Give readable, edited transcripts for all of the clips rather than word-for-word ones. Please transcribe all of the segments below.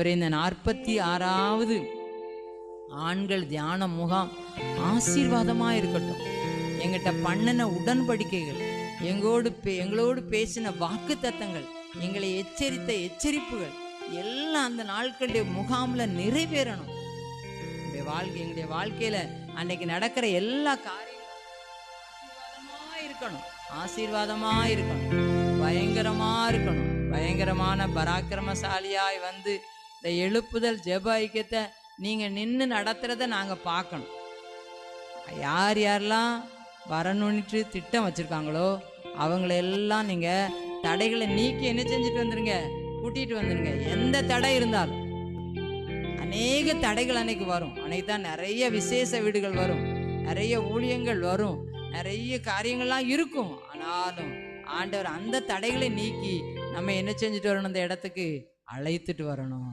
இந்த 46வது ஆண்கள் தியான முகாம் ஆசீர்வாதமாக இருக்கட்டும். எங்கிட்ட பண்ணின உடன்படிக்கைகள், எங்களோடு பேசின வாக்கு தத்தங்கள், எங்களை எச்சரித்த எச்சரிப்புகள் எல்லாம் அந்த நாட்களுடைய முகாமில் நிறைவேறணும். எங்களுடைய வாழ்க்கையில் அன்னைக்கு நடக்கிற எல்லா காரியங்களும் ஆசீர்வாதமாக இருக்கணும், பயங்கரமாக இருக்கணும். பயங்கரமான பராக்கிரமசாலியாய் வந்து இந்த எழுப்புதல் ஜெப ஐக்கியத்தை நீங்கள் நின்று நடத்துகிறத நாங்கள் பார்க்கணும். யார் யாரெல்லாம் வரணுன்ட்டு திட்டம் வச்சுருக்காங்களோ அவங்களெல்லாம் நீங்கள் தடைகளை நீக்கி என்ன செஞ்சுட்டு வந்துடுங்க, கூட்டிகிட்டு வந்துடுங்க. எந்த தடை இருந்தாலும், அநேக தடைகள் அன்னைக்கு வரும். அன்னைக்கு தான் நிறைய விசேஷ வீடுகள் வரும், நிறைய ஊழியங்கள் வரும், நிறைய காரியங்கள்லாம் இருக்கும். ஆனாலும் ஆண்டவர் அந்த தடைகளை நீக்கி நம்ம என்ன செஞ்சுட்டு வரணும், அந்த இடத்துக்கு அழைத்துட்டு வரணும்.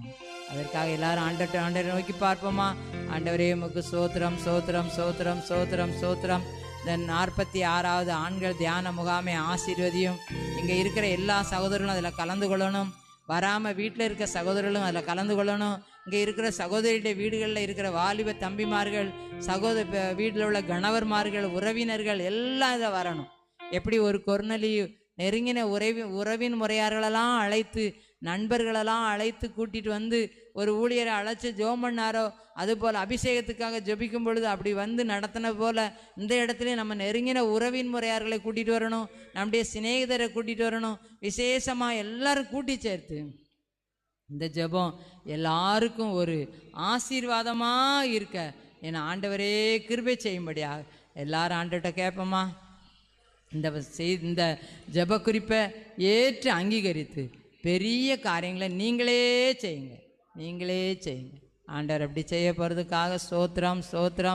அதற்காக எல்லாரும் ஆண்டவரை நோக்கி பார்ப்போமா? ஆண்டவரே உமக்கு சோத்திரம் சோத்திரம் சோத்திரம் சோத்திரம் சோத்திரம். இந்த 46வது ஆண்கள் தியான முகாமை ஆசீர்வதியும். இங்கே இருக்கிற எல்லா சகோதரர்களும் அதில் கலந்து கொள்ளணும். வராமல் வீட்டில் இருக்க சகோதரர்களும் அதில் கலந்து கொள்ளணும். இங்கே இருக்கிற சகோதரியுடைய வீடுகளில் இருக்கிற வாலிப தம்பிமார்கள், வீட்டில் உள்ள கணவர்மார்கள், உறவினர்கள் எல்லாம் இதை வரணும். எப்படி ஒரு கொர்நலி நெருங்கின உறவின் முறையார்களெல்லாம் அழைத்து, நண்பர்களெல்லாம் அழைத்து கூட்டிகிட்டு வந்து ஒரு ஊழியரை அழைச்சி ஜெபம் பண்ணாரோ, அதுபோல் அபிஷேகத்துக்காக ஜெபிக்கும் பொழுது அப்படி வந்து நடத்தின போல் இந்த இடத்துல நம்ம நெருங்கின உறவின் முறையார்களை கூட்டிகிட்டு வரணும், நம்முடைய சிநேகிதரை கூட்டிகிட்டு வரணும். விசேஷமாக எல்லாரும் கூட்டி சேர்த்து இந்த ஜெபம் எல்லாருக்கும் ஒரு ஆசீர்வாதமாக இருக்க என் ஆண்டவரே கிருபை செய்யும்படியாக எல்லாரும் ஆண்டவர்கிட்ட கேட்போமா? இந்த ஜெப குறிப்பை ஏற்று அங்கீகரித்து பெரிய காரியங்களை நீங்களே செய்யுங்க. ஆண்டவர் அப்படி செய்ய போகிறதுக்காக ஸ்தோத்திரம் ஸ்தோத்திரம்.